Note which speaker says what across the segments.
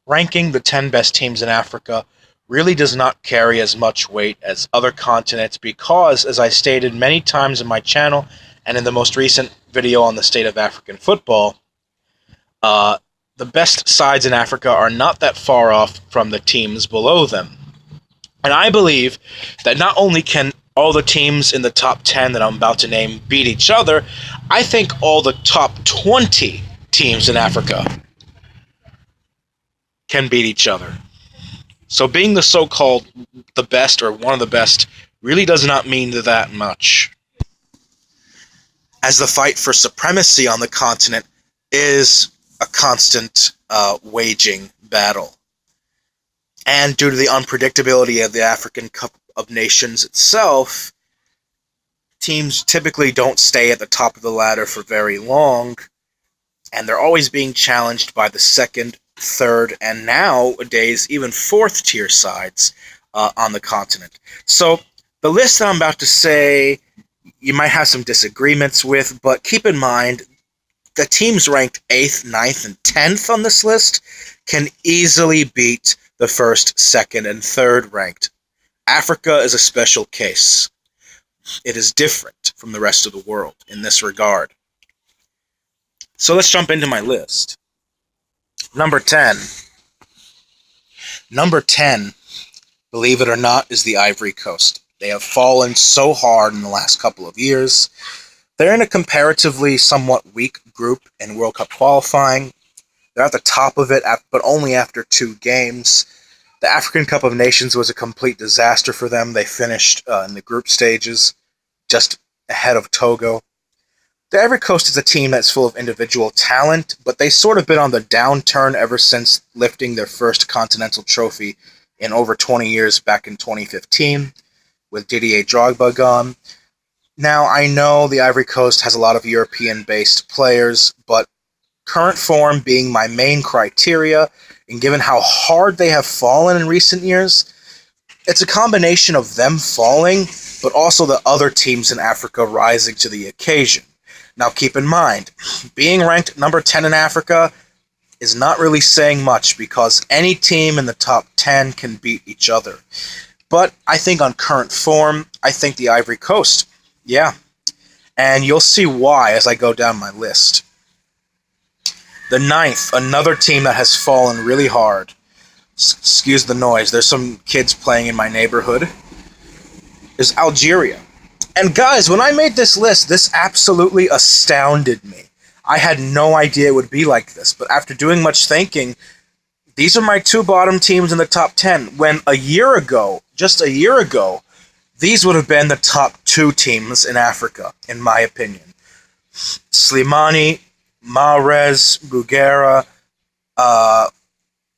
Speaker 1: ranking the 10 best teams in Africa really does not carry as much weight as other continents because, as I stated many times in my channel and in the most recent video on the state of African football, uh, the best sides in Africa are not that far off from the teams below them. And I believe that not only can all the teams in the top 10 that I'm about to name beat each other, I think all the top 20 teams in Africa can beat each other. So being the so-called the best or one of the best really does not mean that much, as the fight for supremacy on the continent is a constant waging battle. And due to the unpredictability of the African Cup of Nations itself, teams typically don't stay at the top of the ladder for very long, and they're always being challenged by the second, third, and nowadays even fourth tier sides on the continent. So the list that I'm about to say, you might have some disagreements with, but keep in mind the teams ranked 8th, 9th, and 10th on this list can easily beat the 1st, 2nd, and 3rd ranked. Africa is a special case. It is different from the rest of the world in this regard. So let's jump into my list. Number 10. Number 10, believe it or not, is the Ivory Coast. They have fallen so hard in the last couple of years. They're in a comparatively somewhat weak group in World Cup qualifying. They're at the top of it, but only after 2 games. The African Cup of Nations was a complete disaster for them. They finished in the group stages, just ahead of Togo. The Ivory Coast is a team that's full of individual talent, but they've sort of been on the downturn ever since lifting their first continental trophy in over 20 years back in 2015, with Didier Drogba gone. Now, I know the Ivory Coast has a lot of European-based players, but current form being my main criteria, and given how hard they have fallen in recent years, it's a combination of them falling, but also the other teams in Africa rising to the occasion. Now keep in mind, being ranked number 10 in Africa is not really saying much because any team in the top 10 can beat each other. But I think on current form, I think the Ivory Coast, yeah. And you'll see why as I go down my list. The 9th, another team that has fallen really hard. Excuse the noise, there's some kids playing in my neighborhood. Is Algeria. And guys, when I made this list, this absolutely astounded me. I had no idea it would be like this, but after doing much thinking, these are my 2 bottom teams in the top 10, when a year ago, just a year ago, these would have been the top 2 teams in Africa, in my opinion. Slimani, Mahrez, Bougera,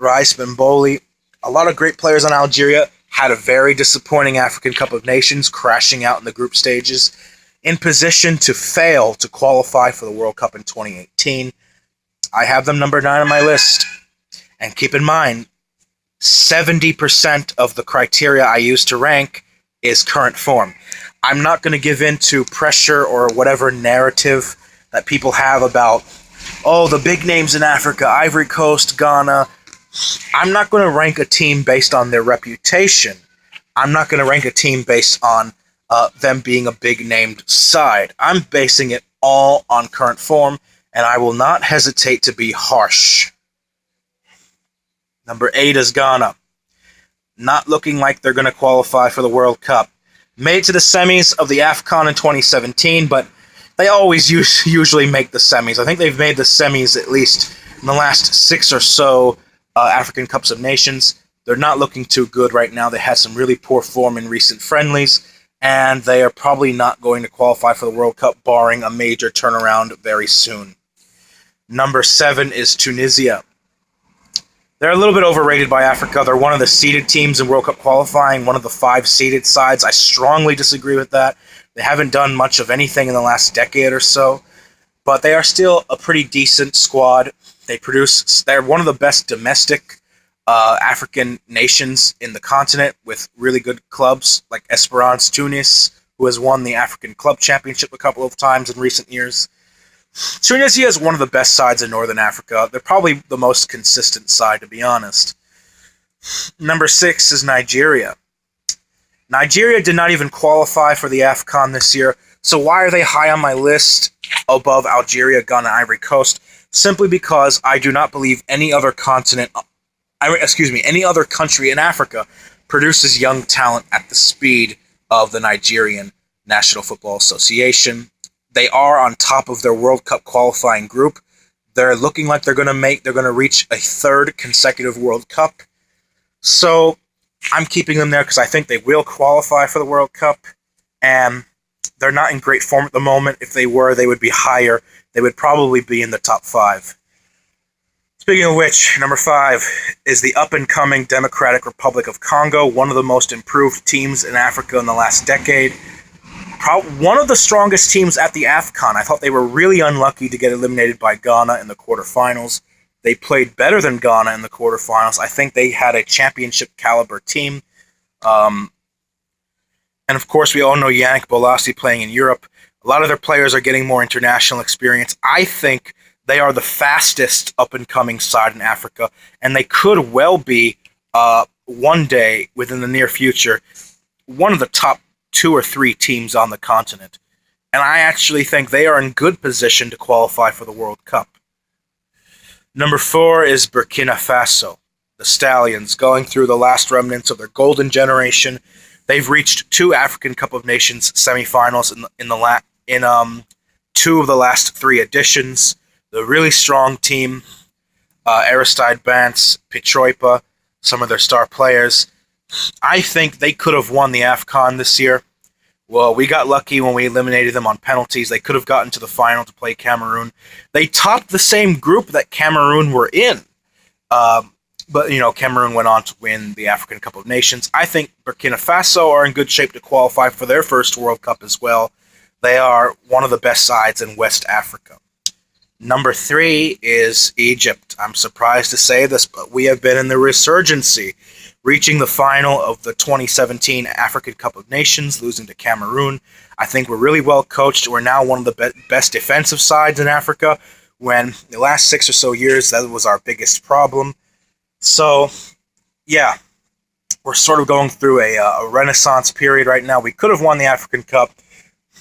Speaker 1: Rice Bemboli, a lot of great players on Algeria, had a very disappointing African Cup of Nations, crashing out in the group stages, in position to fail to qualify for the World Cup in 2018. I have them number 9 on my list. And keep in mind, 70% of the criteria I use to rank is current form. I'm not going to give in to pressure or whatever narrative that people have about, oh, the big names in Africa, Ivory Coast, Ghana. I'm not going to rank a team based on their reputation. I'm not going to rank a team based on them being a big-named side. I'm basing it all on current form, and I will not hesitate to be harsh. Number 8 is Ghana. Not looking like they're going to qualify for the World Cup. Made it to the semis of the AFCON in 2017, but they always usually make the semis. I think they've made the semis at least in the last 6 or so African Cups of Nations. They're not looking too good right now. They had some really poor form in recent friendlies, and they are probably not going to qualify for the World Cup, barring a major turnaround very soon. Number 7 is Tunisia. They're a little bit overrated by Africa. They're one of the seeded teams in World Cup qualifying, one of the 5 seeded sides. I strongly disagree with that. They haven't done much of anything in the last decade or so, but they are still a pretty decent squad. They're one of the best domestic African nations in the continent, with really good clubs like Esperance Tunis, who has won the African Club Championship a couple of times in recent years. Tunisia is one of the best sides in Northern Africa. They're probably the most consistent side, to be honest. Number 6 is Nigeria. Nigeria did not even qualify for the AFCON this year, so why are they high on my list above Algeria, Ghana, Ivory Coast? Simply because I do not believe any other any other country in Africa produces young talent at the speed of the Nigerian National Football Association. They are on top of their World Cup qualifying group. They're looking like they're going to reach a third consecutive World Cup. So I'm keeping them there because I think they will qualify for the World Cup. And they're not in great form at the moment. If they were, they would be higher. They would probably be in the top 5. Speaking of which, number 5 is the up-and-coming Democratic Republic of Congo, one of the most improved teams in Africa in the last decade. One of the strongest teams at the AFCON. I thought they were really unlucky to get eliminated by Ghana in the quarterfinals. They played better than Ghana in the quarterfinals. I think they had a championship-caliber team. And, of course, we all know Yannick Bolasie playing in Europe. A lot of their players are getting more international experience. I think they are the fastest up-and-coming side in Africa, and they could well be, one day, within the near future, one of the top 2 or 3 teams on the continent. And I actually think they are in good position to qualify for the World Cup. Number 4 is Burkina Faso. The Stallions, going through the last remnants of their golden generation. They've reached 2 African Cup of Nations semifinals in 2 of the last 3 editions. The really strong team, Aristide Bance, Pitroipa, some of their star players. I think they could have won the AFCON this year. Well, we got lucky when we eliminated them on penalties. They could have gotten to the final to play Cameroon. They topped the same group that Cameroon were in. But, Cameroon went on to win the African Cup of Nations. I think Burkina Faso are in good shape to qualify for their first World Cup as well. They are one of the best sides in West Africa. Number 3 is Egypt. I'm surprised to say this, but we have been in the resurgency, reaching the final of the 2017 African Cup of Nations, losing to Cameroon. I think we're really well coached. We're now one of the best defensive sides in Africa, when the last 6 or so years, that was our biggest problem. So, yeah, we're sort of going through a renaissance period right now. We could have won the African Cup,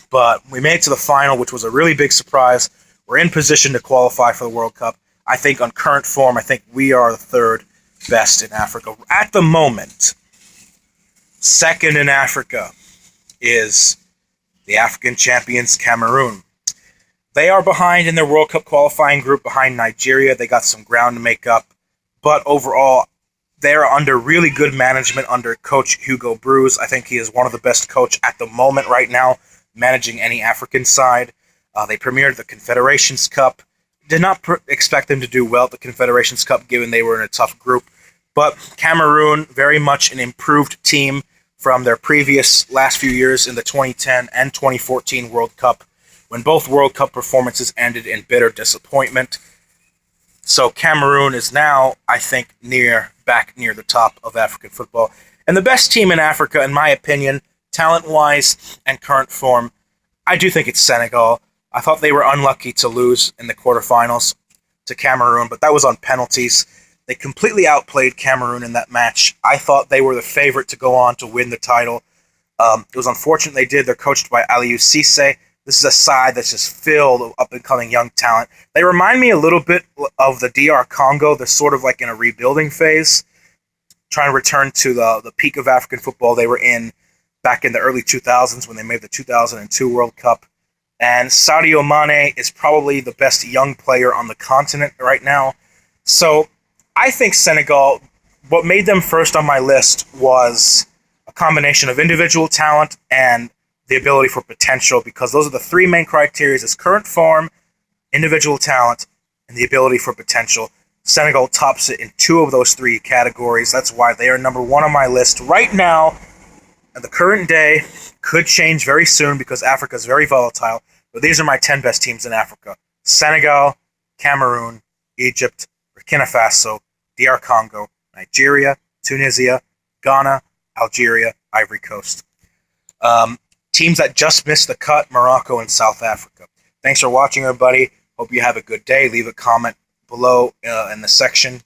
Speaker 1: but we made it to the final, which was a really big surprise. We're in position to qualify for the World Cup. I think on current form, I think we are the 3rd best in Africa. At the moment, 2nd in Africa is the African champions, Cameroon. They are behind in their World Cup qualifying group behind Nigeria. They got some ground to make up. But overall, they're under really good management under Coach Hugo Broos. I think he is one of the best coach at the moment right now, managing any African side. They premiered the Confederations Cup. Did not expect them to do well at the Confederations Cup, given they were in a tough group. But Cameroon, very much an improved team from their previous last few years in the 2010 and 2014 World Cup, when both World Cup performances ended in bitter disappointment. So Cameroon is now, I think, back near the top of African football. And the best team in Africa, in my opinion, talent-wise and current form, I do think it's Senegal. I thought they were unlucky to lose in the quarterfinals to Cameroon, but that was on penalties. They completely outplayed Cameroon in that match. I thought they were the favorite to go on to win the title. It was unfortunate they did. They're coached by Aliou Cisse. This is a side that's just filled of up-and-coming young talent. They remind me a little bit of the DR Congo. They're sort of like in a rebuilding phase, trying to return to the peak of African football they were in back in the early 2000s when they made the 2002 World Cup. And Sadio Mane is probably the best young player on the continent right now. So I think Senegal, what made them first on my list was a combination of individual talent and the ability for potential, because those are the 3 main criteria: is current form, individual talent, and the ability for potential. Senegal tops it in 2 of those 3 categories. That's why they are number 1 on my list right now. At the current day, could change very soon because Africa is very volatile. But these are my 10 best teams in Africa: Senegal, Cameroon, Egypt, Burkina Faso, DR Congo, Nigeria, Tunisia, Ghana, Algeria, Ivory Coast. Teams that just missed the cut: Morocco and South Africa. Thanks for watching, everybody. Hope you have a good day. Leave a comment below in the section.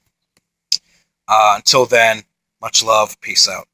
Speaker 1: Until then, much love. Peace out.